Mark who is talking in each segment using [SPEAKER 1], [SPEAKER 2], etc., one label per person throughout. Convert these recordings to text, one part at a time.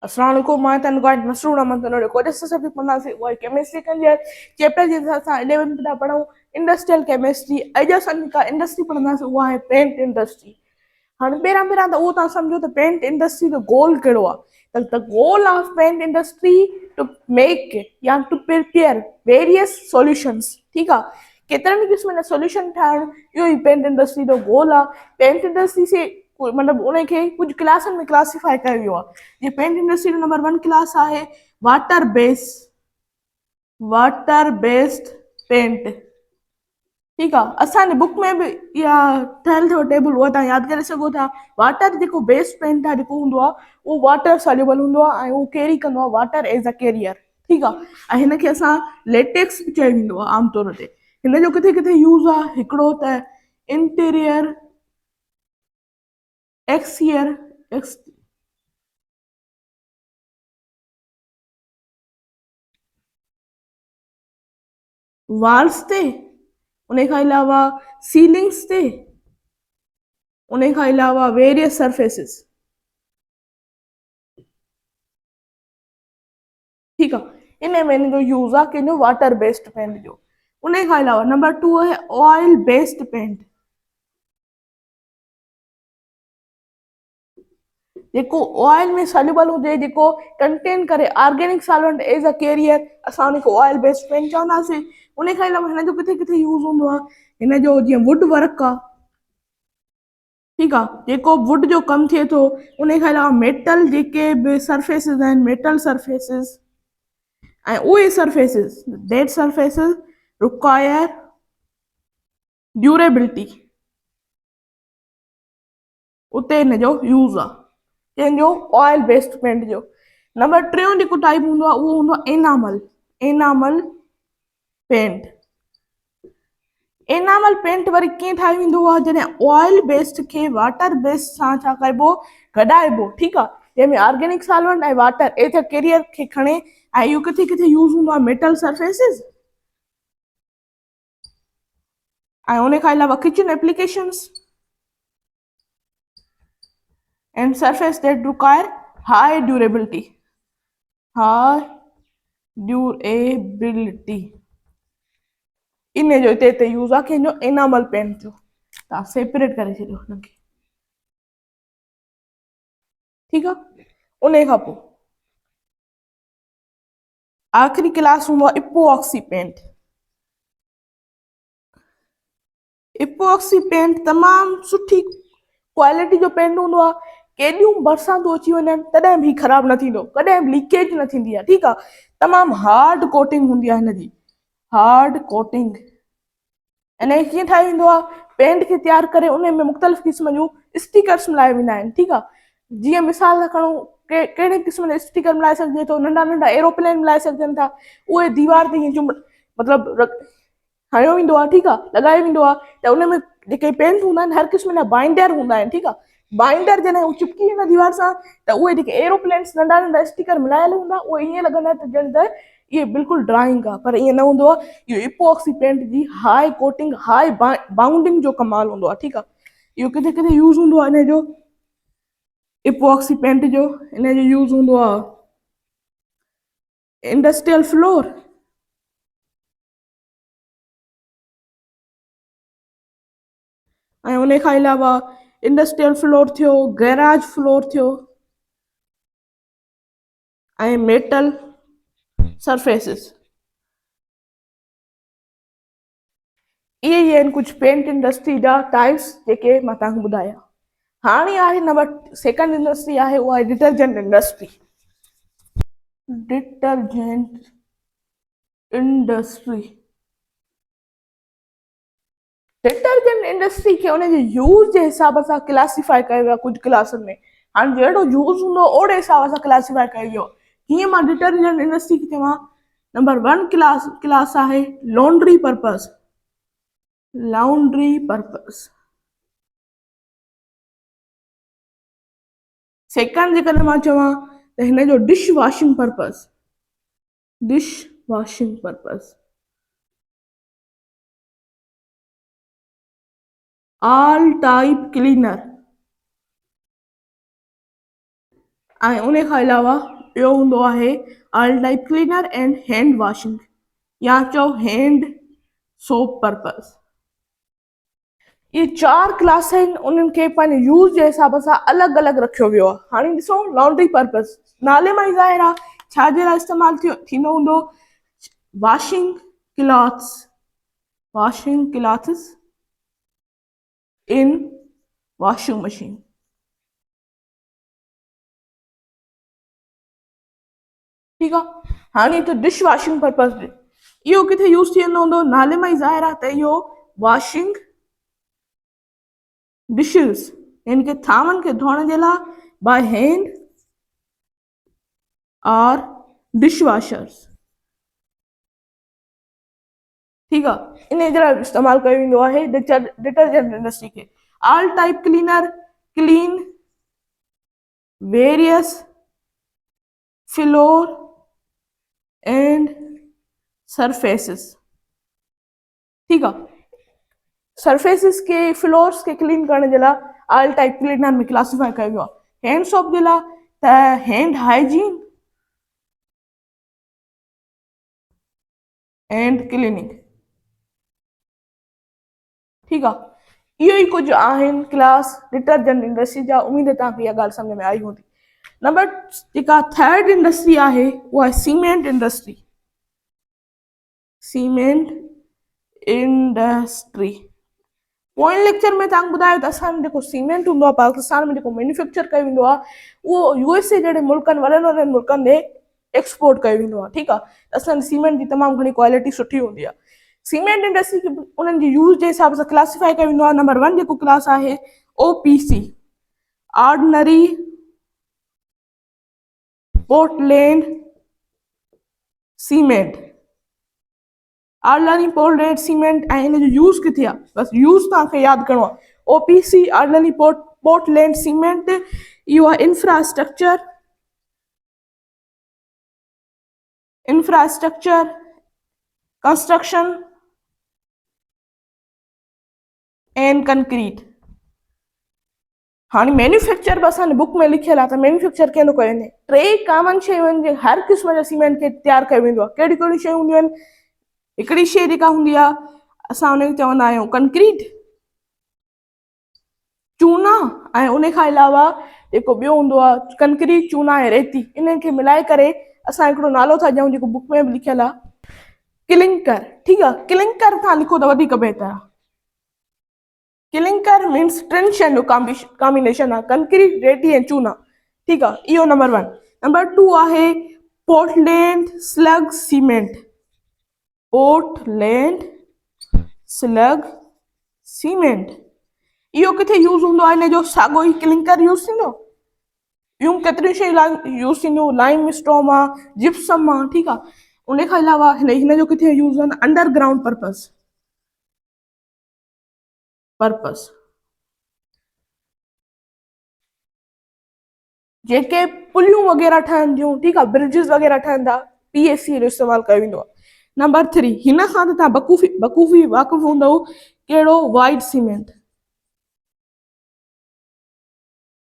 [SPEAKER 1] अस्सलाम वालेकुम मां तन गाइड मसरूर अहमद तनोरे को जैसे सब्जेक्ट पढ़ना से वो केमिस्ट्री के लिए चैप्टर जे असां 11 पिता पढ़ूं इंडस्ट्रियल केमिस्ट्री अॼु असां का इंडस्ट्री पढ़ना से वो है पेंट इंडस्ट्री। हाणे पहिरां पहिरां त उहो तव्हां सम्झो त पेंट इंडस्ट्री जो गोल कहिड़ो आहे त goal of paint industry to make या टू प्रिपेयर वेरियस सॉल्यूशंस। ठीकु आहे, केतिरनि क़िस्मनि जा सॉल्यूशन ठाहिण इहो ई पेंट इंडस्ट्री जो गोल आहे। पेंट इंडस्ट्री से मतिलबु उनखे कुझु क्लासनि में क्लासीफाई कयो वियो आहे। जीअं पेंट इंडस्ट्री जो नंबर 1 क्लास आहे वाटर बेस्ड पेंट। ठीकु आहे, असांजे बुक में बि इहा ठहियल अथव टेबल, उहा तव्हां यादि करे सघो था। वाटर जेको बेस्ड पेंट आहे जेको हूंदो आहे उहो वाटर सॉल्युबल हूंदो आहे ऐं उहो कैरी कंदो आहे वाटर एज़ अ कैरियर। ठीकु आहे, ऐं हिनखे असां लेटेक्स बि चयो वेंदो आहे आमतौर ते। हिन जो किथे किथे यूज़ आहे, हिकिड़ो त इंटीरियर एक्सटीरियर वॉल्स ते, उन खां अलावा सीलिंग्स ते, उन खां अलावा वेरियस सरफेसिस। ठीकु आहे, इन में इन जो यूज़ आहे कंहिंजो वाटर बेस्ड पेंट जो। उन खां अलावा नंबर 2 आहे ऑयल बेस्ड पेंट। जेको ऑयल में सॉल्युबल हुजे, जेको कंटेन करे organic solvent as a carrier, असां उनखे ऑयल बेस्ड पेंट चवंदासीं। उन खां अलावा हिन जो किथे किथे यूज़ हूंदो आहे, हिन जो जीअं वुड वर्क आहे। ठीकु आहे, जेको वुड जो कमु थिए थो। उन खां अलावा मेटल जेके बि सरफेसिस आहिनि, मेटल सरफेसिस, ऐं उहे surfaces that surfaces require durability, उते हिन जो यूज़ आहे कंहिंजो ऑयल बेस्ड पेंट जो। नंबर 3 जेको टाइप हूंदो आहे उहो हूंदो आहे एनामल पेंट। एनामल पेंट वरी कीअं ठाहियो वेंदो आहे, जॾहिं ऑयल बेस्ड खे वाटर बेस्ड सां छा करिबो, गॾाइबो। ठीकु आहे, जंहिंमें ऑर्गेनिक सॉल्वेंट ऐं वाटर एज अ कैरियर खे खणे, ऐं इहो किथे किथे यूज़ हूंदो आहे मेटल सरफेसिस ऐं उन खां अलावा kitchen applications and surface that require high durability। इन जो हिते यूज़ आहे कंहिंजो एनामल पेंट जो। तव्हां सेपरेट करे छॾियो हुनखे। ठीकु आहे, उन खां पोइ आख़िरी क्लास हूंदो आहे इपोक्सी पेंट। इपोक्सी पेंट तमामु सुठी क्वालिटी जो पेंट हूंदो आहे। केॾियूं बरसातूं अची वञनि तॾहिं बि ख़राबु न थींदो, कॾहिं बि लीकेज न थींदी आहे। ठीकु आहे, तमामु हार्ड कोटिंग हूंदी आहे हिनजी, हार्ड कोटिंग। हिन कीअं ठाहियो वेंदो आहे, पेंट खे तयारु करे उन में मुख़्तलिफ़ क़िस्म जूं स्टिकर्स मिलाया वेंदा आहिनि। ठीकु आहे, जीअं मिसाल त खणूं कहिड़े क़िस्म जा स्टिकर मिलाए सघिजे थो, नंढा नंढा एरोप्लेन मिलाए सघजनि था, उहे दीवार ते ईअं मतिलबु हणियो वेंदो आहे। ठीकु आहे, लॻायो वेंदो आहे त उन में जेके पेंट हूंदा आहिनि हर क़िस्म जा बाइंडर हूंदा आहिनि। ठीकु आहे, बाइंडर जॾहिं हू चिपकी वेंदा दीवार सां त उहे जेके एरोप्लेन्स नंढा नंढा स्टिकर मिलायल हूंदा उहे ईअं लॻंदा त ॼण त इहे बिल्कुलु ड्राइंग आहे, पर ईअं न हूंदो आहे। इहो इपोक्सी पेंट जी हाई कोटिंग, हाई बाउंडिंग जो कमाल हूंदो आहे। ठीकु आहे, इहो किथे किथे यूज़ हूंदो आहे हिन जो इपोक्सी पेंट जो। हिन जो यूज़ हूंदो आहे इंडस्ट्रियल फ्लोर, ऐं उन खां अलावा इंडस्ट्रियल फ्लोर थियो, गैराज फ्लोर थियो, ऐं मेटल सरफेसिस। इहे ई आहिनि कुझु पेंट इंडस्ट्री जा टाइप्स जेके मां तव्हांखे ॿुधाया। हाणे आहे नंबर 2 इंडस्ट्री आहे, उहा आहे detergent industry. Detergent industry, detergent industry खे उनजे यूज़ जे हिसाब सां क्लासीफाई कयो वियो आहे कुझु क्लासनि में। हाणे जहिड़ो यूज़ हूंदो ओड़े हिसाब सां क्लासीफाई कयो वियो। हीअं मां डिटर्जेंट इंडस्ट्री खे चवां, नंबर 1 क्लास आहे लॉन्ड्री पर्पस। सेकंड जेकॾहिं मां चवां त हिन जो dish washing purpose. All type cleaner, ऐं उन खां अलावा ॿियो हूंदो आहे all type cleaner and hand washing या चओ हैंड सोप पर्पस। ये 4 क्लास आहिनि, उन्हनि खे पंहिंजे यूज़ जे हिसाब सां अलॻि अलॻि रखियो वियो आहे। हाणे ॾिसो लॉन्ड्री पर्पस नाले मां ई ज़ाहिर आहे छाजे लाइ इस्तेमालु थींदो हूंदो, वॉशिंग क्लॉथ्स, वॉशिंग क्लॉथ्स इन वॉशिंग मशीन। ठीकु आहे। हाणे त डिश वॉशिंग पर्पस इहो किथे यूज़ थी वेंदो हूंदो, नाले मां ई ज़ाहिर आहे त इहो वॉशिंग डिशेस यानी कि थांवनि खे धोइण जे लाइ बाय हैंड और डिश वॉशर्स। ठीकु आहे, इन जे लाइ इस्तेमालु कयो वेंदो आहे डिटर्जेंट इंडस्ट्री खे। All type cleaner clean various floor and surfaces. ठीकु आहे, सरफेसिस के फ्लोर्स के क्लीन करण जे लाइ ऑल टाइप क्लीनर में क्लासिफाई कयो वियो आहे। हैंड सोप जे लाइ त हैंड हाइजीन एंड क्लीनिंग। ठीकु आहे, इहो ई कुझु आहिनि क्लास डिटर्जेंट इंडस्ट्री जा। उमेद तव्हांखे इहा ॻाल्हि सम्झ में आई हूंदी। नंबर जेका थर्ड इंडस्ट्री आहे उहा आहे सीमेंट इंडस्ट्री। सीमेंट इंडस्ट्री पोइ लेक्चर में तव्हांखे ॿुधायो त असांजो जेको सीमेंट हूंदो आहे पाकिस्तान में जेको मैन्युफैक्चर कयो वेंदो आहे उहो USA जहिड़े मुल्कनि वॾनि वॾनि मुल्कनि ॾे एक्सपोर्ट कयो वेंदो आहे। ठीकु आहे, असांजी सीमेंट जी तमामु घणी क्वालिटी सुठी हूंदी आहे। सीमेंट इंडस्ट्री खे उन्हनि जी यूज़ जे हिसाब सां क्लासिफाई कयो वेंदो आहे। नंबर 1 जेको क्लास आहे OPC ordinary Portland cement. Ordinary Portland cement ऐं इन जो यूज़ किथे आहे, बसि यूज़ तव्हांखे यादि करिणो आहे। OPC ऑर्डिनरी पोर्टलैंड सीमेंट इहो आहे इंफ्रास्ट्रक्चर कंस्ट्रक्शन एंड कंक्रीट। हाणे मैन्युफैक्चर बि असांजे बुक में लिखियलु आहे त मैन्युफैक्चर कीअं थो कयो वञे। 3 कॉमन शयूं आहिनि जे हर क़िस्म जे सीमेंट खे तयारु कयो वेंदो आहे। कहिड़ियूं कहिड़ियूं शयूं हूंदियूं आहिनि, हिकिड़ी शइ जेका हूंदी आहे असां हुनखे चवंदा आहियूं कंक्रीट चूना, ऐं उन खां अलावा जेको ॿियो हूंदो आहे कंक्रीट चूना ऐं रेती, इन्हनि खे मिलाए करे असां हिकिड़ो नालो था ॾियूं जेको बुक में बि लिखियलु आहे क्लिंकर। ठीकु आहे, क्लिंकर तव्हां लिखो त वधीक बहितर आहे। क्लिंकर मीन्स टिनि शयुनि जो कॉम्बिनेशन आहे, कंक्रीट रेती ऐं चूना। ठीकु आहे, इहो नंबर 1। नंबर 2 आहे Portland slug cement. Portland slug cement इहो किथे यूज़ हूंदो आहे, हिन जो साॻियो ई क्लिंकर यूज़ थींदो। ॿियूं केतिरियूं शयूं यूज़ थींदियूं, लाइम स्टोन आहे, जिप्सम आहे। ठीकु आहे, उन खां अलावा हिन जो किथे यूज़ आहिनि अंडरग्राउंड पर्पस जेके पुलियूं वग़ैरह ठहनि थियूं। ठीकु आहे, ब्रिजिस वग़ैरह ठहनि था, PSC जो इस्तेमालु कयो वेंदो आहे। नंबर 3 हिन खां त तव्हां बखूबी वाक़ुफ़ हूंदव कहिड़ो, वाइट सीमेंट।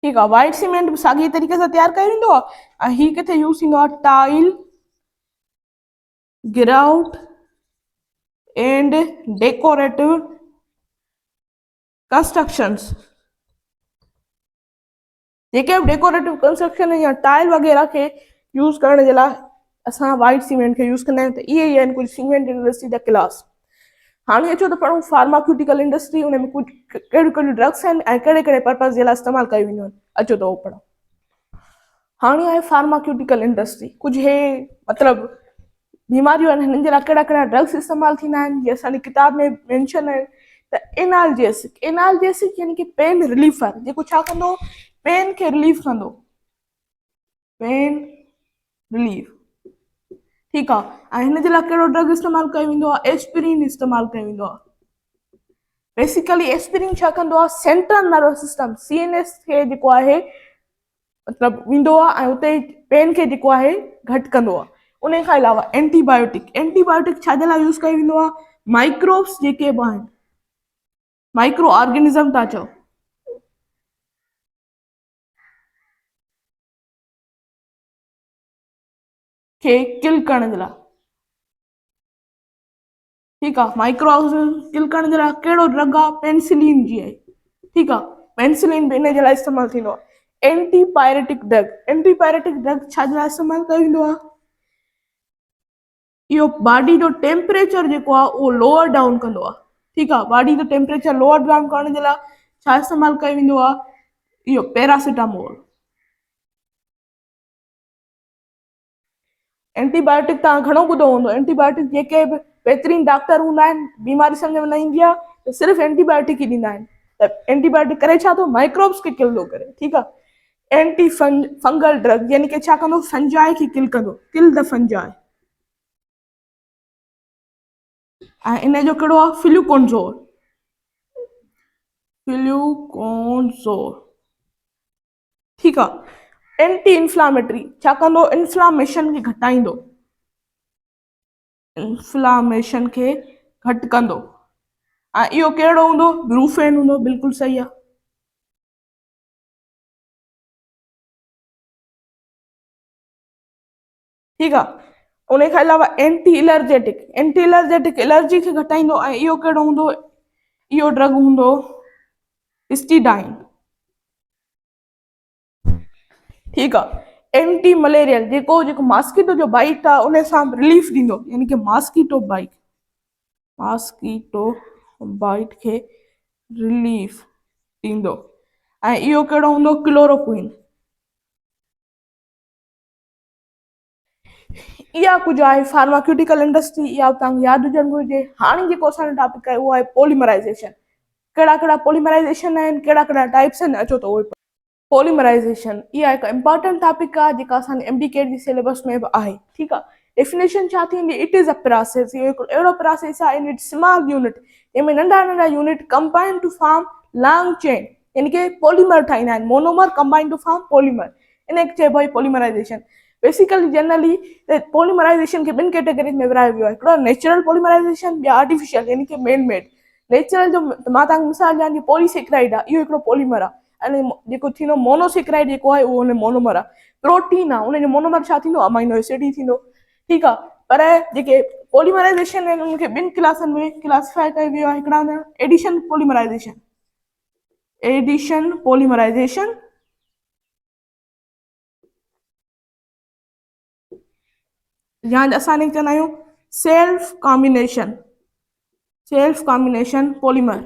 [SPEAKER 1] ठीकु आहे, वाइट सीमेंट बि साॻिए तरीक़े सां तयारु कयो वेंदो आहे ऐं हीउ किथे यूज़ थींदो आहे, tile grout and decorative constructions. जेके बि डेकोरेटिव कंस्ट्रक्शन या टाइल वग़ैरह खे यूज़ करण जे लाइ असां वाइट सीमेंट खे यूज़ कंदा आहियूं। त इहे ई आहिनि कुझु सीमेंट इंडस्ट्री जा क्लास। हाणे अचो त पढ़ूं फार्माक्यूटिकल इंडस्ट्री, उन में कुझु कहिड़ियूं कहिड़ियूं ड्रग्स आहिनि ऐं कहिड़े कहिड़े पर्पज़ जे लाइ इस्तेमालु कयूं वेंदियूं आहिनि। अचो त उहो पढ़ो। हाणे आहे फार्माक्यूटिकल इंडस्ट्री। कुझु हे मतिलबु बीमारियूं आहिनि, हिननि जे लाइ कहिड़ा कहिड़ा ड्रग्स इस्तेमालु थींदा आहिनि, जीअं असांजी किताब में मेंशन आहे त एनाल्जेसिक यानी कि पेन रिलीफर, जेको छा कंदो, पेन खे रिलीफ कंदो, पेन रिलीफ। ठीकु आहे, ऐं हिन जे लाइ कहिड़ो ड्रग इस्तेमालु कयो वेंदो आहे, एस्पिरिन इस्तेमालु कयो वेंदो आहे। बेसिकली एस्पिरिन छा कंदो आहे, सेंट्रल नर्वस सिस्टम CNS खे जेको आहे मतिलबु वेंदो आहे ऐं उते पेन खे जेको आहे घटि कंदो आहे। उन खां अलावा एंटीबायोटिक छाजे लाइ यूज़ कयो वेंदो आहे, माइक्रोब्स जेके बि आहिनि, माइक्रो ऑर्गेनिज़म था चओ, खे किल करण जे लाइ, ठीकु आहे। माइक्रो ऑर्गेनिज्म किल करण जे लाइ कहिड़ो ड्रग आहे, पेनिसिलिन जी आहे, ठीकु आहे। पेनिसिलिन बि इन जे लाइ इस्तेमालु थींदो आहे। एंटीपायरेटिक ड्रग, एंटीपायरेटिक ड्रग छा जे लाइ इस्तेमालु कयो वेंदो आहे, इहो बॉडी जो टेम्परेचर जेको आहे उहो लोअर डाउन कंदो आहे, ठीकु आहे। बॉडी जो टेम्परेचर लोअर डाउन करण जे लाइ छा इस्तेमालु कयो वेंदो आहे, इहो पैरासिटामोल। एंटीबायोटिक तव्हां घणो ॿुधो हूंदो, एंटीबायोटिक जेके बि बहितरीन डॉक्टर हूंदा आहिनि, बीमारी सम्झ में न ईंदी आहे त सिर्फ़ु एंटीबायोटिक ई ॾींदा आहिनि। त एंटीबायोटिक करे छा थो, माइक्रोब्स खे किल थो करे, ठीकु आहे। एंटी फंगल ड्रग यानी कि छा कंदो, फंजाई खे किल कंदो, किल द फंजाई। ऐं इन जो कहिड़ो आहे, फ्लूकोनज़ोल, फ्लूकोनज़ोल, ठीकु आहे। एंटी इंफ्लामेटरी छा कंदो, इंफ्लामेशन खे घटाईंदो, इंफ्लामेशन खे घटि कंदो। ऐं इहो कहिड़ो हूंदो, ब्रूफेन हूंदो, बिल्कुलु सही आहे। ठीकु आहे। उन खां अलावा anti allergic, anti allergic allergy खे घटाईंदो, ऐं इहो कहिड़ो हूंदो, इहो ड्रग हूंदो हिस्टीडाइन, ठीकु आहे। एंटी मलेरियल जेको जेको मॉस्किटो जो बाइट आहे उन सां रिलीफ ॾींदो, यानी कि मॉस्किटो बाइट, मॉस्किटो बाइट खे रिलीफ ॾींदो। ऐं इहो कहिड़ो हूंदो, क्लोरोक्विन। इहा कुझु आहे फार्माक्यूटिकल इंडस्ट्री, इहा तव्हांखे यादि हुजणु घुरिजे। हाणे जेको असांजो टॉपिक आहे उहो आहे पॉलीमराइज़ेशन। कहिड़ा कहिड़ा पॉलीमराइज़ेशन आहिनि, कहिड़ा कहिड़ा टाइप्स आहिनि, अचो त उहे पॉलीमराइज़ेशन इहा हिकु इंपॉर्टेंट टॉपिक आहे जेका असांजे MBK जी सिलेबस में बि आहे, ठीकु आहे। डेफिनेशन छा थींदी, इट इज़ अ प्रोसेस, इहो हिकिड़ो अहिड़ो प्रोसेस आहे इन इट स्मॉल यूनिट, जंहिंमें नंढा नंढा unit combine to form long chain, यानी कि पॉलीमर ठाहींदा आहिनि, monomer combine to form polymer, इन खे चइबो आहे पॉलीमराइज़ेशन। बेसिकली जनरली पॉलीमराइज़ेशन खे ॿिनि कैटेगरीज में विरायो वियो आहे, हिकिड़ो नेचुरल पॉलीमराइज़ेशन, ॿिया आर्टिफिशियल यानी कि मैन मेड। नेचुरल जो मां तव्हांखे मिसाल ॾियां थी, पॉलीसेक्राइड आहे, इहो हिकिड़ो पॉलीमर आहे। अने जेको थींदो मोनोसेक्राइड जेको आहे उहो हुन मोनोमर आहे। प्रोटीन आहे, उनजो मोनोमर छा थींदो, अमाइनो एसिड ई थींदो, ठीकु आहे। पर जेके पॉलीमराइज़ेशन आहिनि उनखे ॿिनि क्लासनि में क्लासिफाई कयो वियो आहे। हिकिड़ा हूंदा आहिनि एडिशन पॉलीमराइज़ेशन, एडिशन पॉलीमराइज़ेशन, या असां हिनखे चवंदा आहियूं self combination, self combination polymer.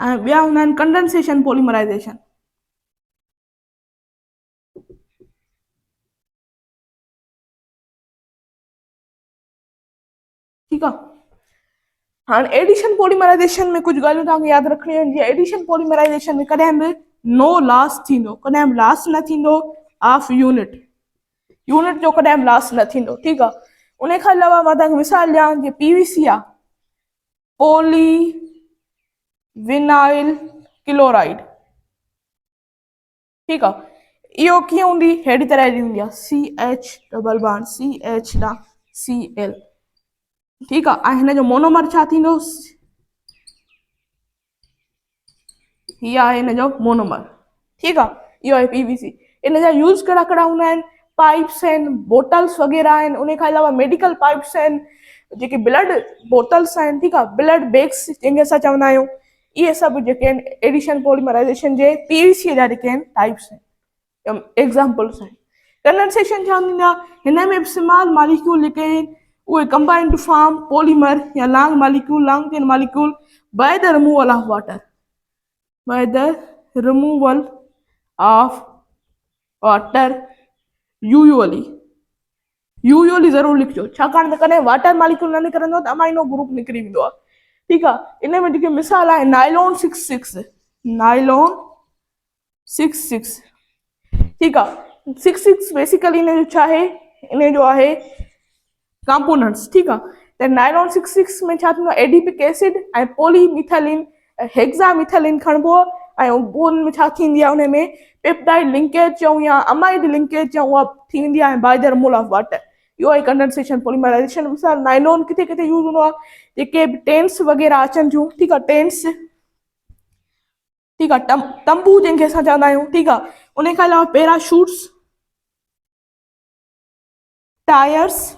[SPEAKER 1] ऐं ॿिया हूंदा आहिनि कंडेंसेशन पॉलीमराइज़ेशन, ठीकु आहे। हाणे एडिशन पॉलीमराइज़ेशन में कुझु ॻाल्हियूं तव्हांखे यादि रखणियूं आहिनि, जीअं एडिशन पॉलीमराइज़ेशन में कॾहिं बि नो लॉस थींदो, कॾहिं बि लॉस न थींदो ऑफ यूनिट, यूनिट जो कॾहिं बि लॉस न थींदो, ठीकु आहे। उन खां अलावा मां तव्हांखे मिसाल ॾियां, जीअं PVC आहे, पोली विनाइल क्लोराइड, ठीकु आहे। इहो कीअं हूंदी, अहिड़ी तरह जी हूंदी आहे, CH डबल बॉन्ड CH ना Cl, ठीकु आहे। ऐं हिन जो मोनोमर छा थींदो, हीअ आहे हिन जो मोनोमर, ठीकु आहे। इहो आहे PVC। इन जा यूज़ कहिड़ा कहिड़ा हूंदा आहिनि, पाइप्स आहिनि, बोटल्स वग़ैरह आहिनि, उन खां अलावा मेडिकल पाइप्स आहिनि, जेके ब्लड बोटल्स आहिनि, ठीकु आहे, ब्लड बैग्स जंहिंखे असां चवंदा आहियूं, इहे सभु जेके आहिनि एडिशन पॉलीमराइज़ेशन जे PVC जा जेके आहिनि टाइप्स आहिनि, एग्ज़ाम्पल्स आहिनि। कंडेंसेशन छा हूंदी आहे, हिन में बि स्मॉल मॉलिक्यूल जेके आहिनि उहे कंबाइन टू फॉर्म पॉलीमर या long molecule, long chain molecule by the removal of water, by the removal of water, usually ज़रूरु लिखिजो, छाकाणि त कॾहिं वाटर मॉलिक्यूल न निकिरंदो त अमाइनो ग्रुप निकिरी वेंदो आहे, ठीकु आहे। इन में जेके मिसाल आहे नाइलॉन 66, नाइलॉन 66, ठीकु आहे। 66 बेसिकली इन जो छा आहे, इन जो आहे कंपोनेंट्स, ठीकु आहे। त नाइलॉन 66 में छा थींदो आहे, एडिपिक एसिड ऐं पॉलीमिथाइलिन हेक्सामिथाइलिन खणबो आहे, ऐं उन में छा थींदी आहे, उन में पेप्टाइड लिंकेज चऊं या अमाइड लिंकेज चऊं, उहा थींदी आहे by the removal of water. इहो आहे कंडेंसेशन पॉलीमराइज़ेशन। मिसाल नाइलॉन किथे किथे यूज़ हूंदो आहे, जेके बि टेंट्स वग़ैरह अचनि थियूं, ठीकु आहे, टेंट्स, ठीकु आहे, तंबू जंहिंखे असां चवंदा आहियूं, ठीकु आहे। उन खां अलावा पैराशूट्स, टायर्स,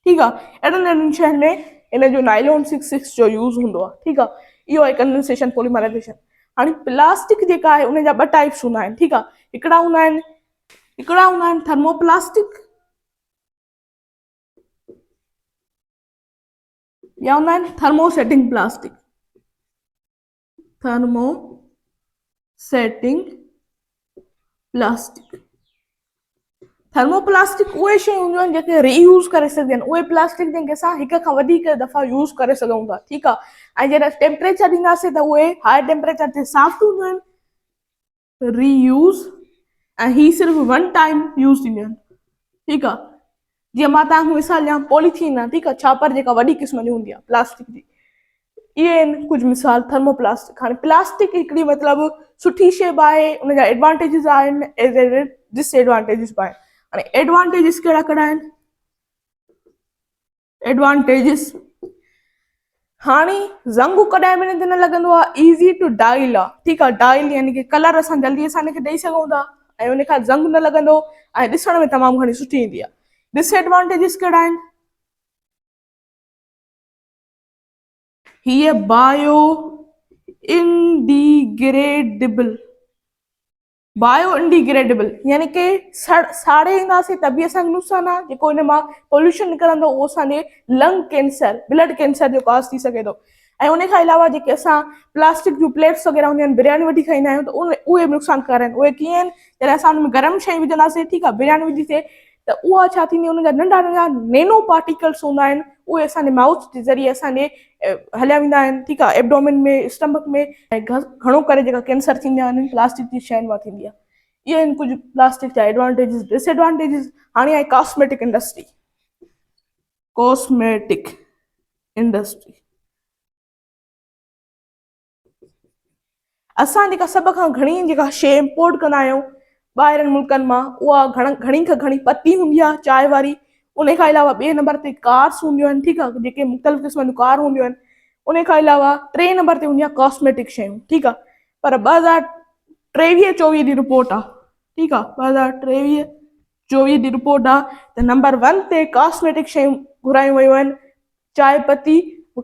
[SPEAKER 1] ठीकु आहे, अहिड़नि अहिड़नि शयुनि में इन जो नाइलॉन 66 जो यूज़ हूंदो आहे, ठीकु आहे। इहो आहे कंडेंसेशन पॉलीमराइज़ेशन। हाणे प्लास्टिक जेका आहे उन जा ॿ टाइप्स हूंदा आहिनि, ठीकु आहे। हिकिड़ा हूंदा आहिनि थर्मोप्लास्टिक, या हूंदा आहिनि thermosetting plastic. Thermosetting plastic, thermoplastic उहे शयूं हूंदियूं आहिनि जेके रीयूज़ करे सघंदियूं आहिनि, उहे प्लास्टिक जंहिंखे असां हिक खां वधीक दफ़ा यूज़ करे सघूं था, ठीकु आहे। ऐं जॾहिं टेम्परेचर ॾींदासीं त उहे हाई टेम्परेचर ते सॉफ्ट हूंदियूं आहिनि, रीयूज़, ऐं ही सिर्फ़ु वन टाइम यूज़ थींदियूं आहिनि, ठीकु आहे। जीअं मां तव्हांखे मिसाल ॾियां, पॉलीथीन आहे, ठीकु आहे, छापर जेका वॾी क़िस्म जी हूंदी आहे प्लास्टिक जी, इहे आहिनि कुझु मिसाल थर्मोप्लास्टिक। हाणे प्लास्टिक हिकिड़ी मतिलबु सुठी शइ बि आहे, उनजा एडवांटेजिस आहिनि, एज़ ए डिसएडवांटेजिस बि आहिनि। हाणे एडवांटेजिस कहिड़ा कहिड़ा आहिनि? एडवांटेजिस, हाणे ज़ंग कॾहिं बि न लॻंदो आहे, ईज़ी टू डाइल आहे, ठीकु आहे। डाइल यानी कि कलर असां जल्दी सां हिनखे ॾेई सघूं था, ऐं उन खां ज़ंग न लॻंदो, ऐं ॾिसण में तमामु घणी सुठी ईंदी आहे। डिसएडवांटेजिस कहिड़ा आहिनि? हीअ बायो इंडिग्रेडेबल यानी कि साड़े ईंदासीं त बि असांखे नुक़सानु आहे, जेको हिन मां पोल्यूशन निकिरंदो उहो असांजे लंग कैंसर, ब्लड कैंसर जो कॉज़ थी सघे थो। ऐं उन खां अलावा जेके असां प्लास्टिक जूं प्लेट्स वग़ैरह हूंदियूं आहिनि, बिरयानी वठी खाईंदा आहियूं, त उहे बि नुक़सानकार आहिनि। उहे कीअं आहिनि? जॾहिं असां उन में गरम शइ विझंदासीं, ठीकु आहे, बिरयानी विझीसीं, त उहा छा थींदी, उन जा नंढा नंढा नैनो पार्टिकल्स हूंदा आहिनि, उहे असांजे माउथ जे ज़रिए असांजे हलिया वेंदा आहिनि, ठीकु आहे, एब्डोमेन में, स्टमक में, ऐं घणो करे जेका कैंसर थींदा आहिनि प्लास्टिक जी शयुनि मां थींदी आहे। इहे आहिनि कुझु प्लास्टिक जा एडवांटेजिस। डिसएडवांटेजिस, हाणे आहे कॉस्मेटिक इंडस्ट्री। कॉस्मेटिक इंडस्ट्री, असां जेका सभ खां घणी जेका शइ इम्पोर्ट कंदा आहियूं ॿाहिरनि मुल्कनि मां, उहा घणी खां घणी पती हूंदी आहे, चांहि वारी। उन खां अलावा ॿिए नंबर ते कार्स हूंदियूं आहिनि, ठीकु आहे, जेके मुख़्तलिफ़ क़िस्म जूं कार हूंदियूं आहिनि। उन खां अलावा टे नंबर ते हूंदी आहे कॉस्मेटिक शयूं, ठीकु आहे। पर 2023-24 जी रिपोर्ट आहे, ठीकु आहे, 2023-24 जी रिपोर्ट आहे, त नंबर 1 ते कॉस्मेटिक शयूं घुरायूं वियूं आहिनि, चांहि पती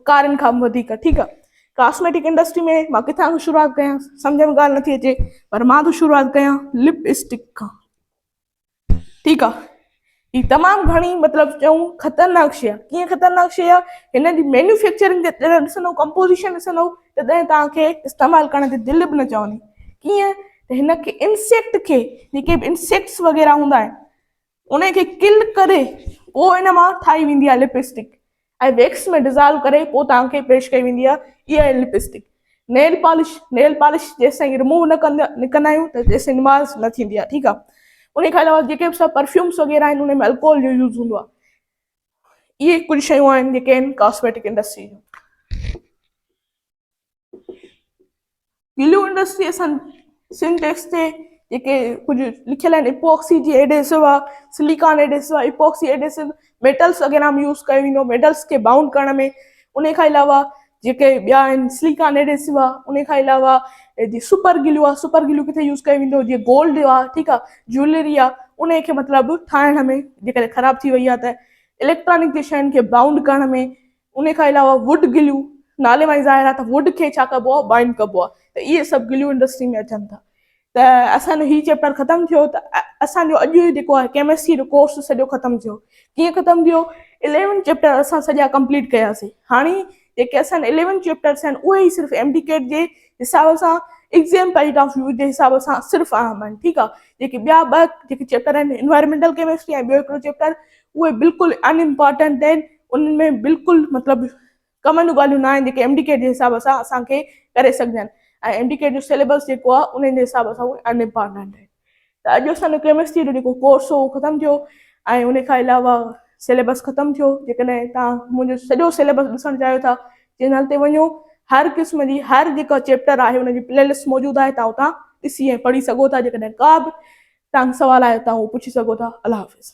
[SPEAKER 1] कारनि खां वधीक, ठीकु आहे। कॉस्मेटिक इंडस्ट्री में मां किथां खां शुरूआति कयां, सम्झ में ॻाल्हि नथी अचे, पर मां त शुरूआति कयां लिपस्टिक खां, ठीकु आहे। ही तमामु घणी मतिलबु चऊं ख़तरनाक शइ आहे। कीअं ख़तरनाक शइ आहे? हिन जी मैन्युफैक्चरिंग जॾहिं ॾिसंदव, कंपोज़िशन ॾिसंदव, तॾहिं तव्हांखे इस्तेमालु करण ते दिलि बि न चवंदी। कीअं? त हिनखे इंसेक्ट खे, जेके बि इंसेक्ट्स वग़ैरह हूंदा आहिनि, उनखे किल करे पोइ हिन मां ठाही वेंदी आहे लिपस्टिक, ऐं वैक्स में डिज़ॉल्व करे पोइ तव्हांखे पेश कई वेंदी आहे। इहा आहे लिपस्टिक। नेल पॉलिश जेसिताईं रिमूव न कंदा आहियूं त जेसिताईं निमाज़ न थींदी आहे, ठीकु आहे। उन खां अलावा जेके बि सभु परफ्यूम्स वग़ैरह आहिनि, उन में अल्कोहल जो यूज़ हूंदो आहे। इहे कुझु शयूं आहिनि जेके आहिनि कॉस्मेटिक इंडस्ट्री जूं। ग्लू इंडस्ट्री, असां सिंटेक्स ते जेके कुझु लिखियल आहिनि, इपॉक्सी जी एडेसिव आहे, सिलिकॉन एडेसिव आहे, इपॉक्सी एडेसिव मेटल्स वग़ैरह में यूज़ कयो वेंदो, मेटल्स खे बाउंड करण में। उन खां अलावा जेके ॿिया आहिनि, सिलिकॉन एडेसिव आहे। उन खां अलावा सुपर ग्लू आहे, सुपर ग्लू किथे यूज़ कयो वेंदो? जीअं गोल्ड आहे, ठीकु आहे, ज्वेलरी आहे, उनखे मतिलबु ठाहिण में, जेकॾहिं ख़राबु थी वई आहे त इलेक्ट्रॉनिक जी शयुनि खे बाउंड करण में। उन खां अलावा वुड ग्लू, नाले मां ई ज़ाहिर आहे त वुड खे छा कबो आहे? बाइंड कबो आहे। त इहे सभु ग्लू इंडस्ट्री में अचनि था। त असांजो हीउ चैप्टर ख़तमु थियो, त असांजो अॼु जेको आहे केमिस्ट्री जो कोर्स सॼो ख़तमु थियो। कीअं ख़तमु थियो? 11 चैप्टर असां सॼा कंप्लीट कयासीं। हाणे जेके असांजा 11 चैप्टर्स आहिनि, उहे ई सिर्फ़ु एमडीकेट जे हिसाब सां, एग्ज़ाम पॉइंट ऑफ व्यू जे हिसाब सां सिर्फ़ु अहम आहिनि, ठीकु आहे। जेके ॿिया 2 जेके चैप्टर आहिनि, इन्वायरमेंटल केमिस्ट्री ऐं ॿियो हिकिड़ो चैप्टर, उहे बिल्कुलु अनइम्पॉर्टेंट आहिनि। उन्हनि में बिल्कुलु मतिलबु कम जूं ॻाल्हियूं न आहिनि, जेके एमडीकेट जे हिसाब सां असांखे करे सघंदा आहिनि। ऐं एमडीकेट जो सिलेबस जेको आहे, उन जे हिसाब सां उहे अनइम्पॉर्टेंट आहिनि। त अॼु असांजो केमिस्ट्री जो जेको कोर्स हो उहो ख़तमु थियो, ऐं उन खां अलावा सिलेबस ख़तमु थियो। जेकॾहिं तव्हां मुंहिंजो सॼो सिलेबस ॾिसणु चाहियो था, चैनल ते वञो, हर क़िस्म जी हर जेका चैप्टर आहे उनजी प्लेलिस्ट मौजूदु आहे, तव्हां उतां ॾिसी ऐं पढ़ी सघो था। जेकॾहिं का बि तव्हांखे सवाल आहे, तव्हां उहो पुछी सघो था। अल्लाह हाफ़िज़।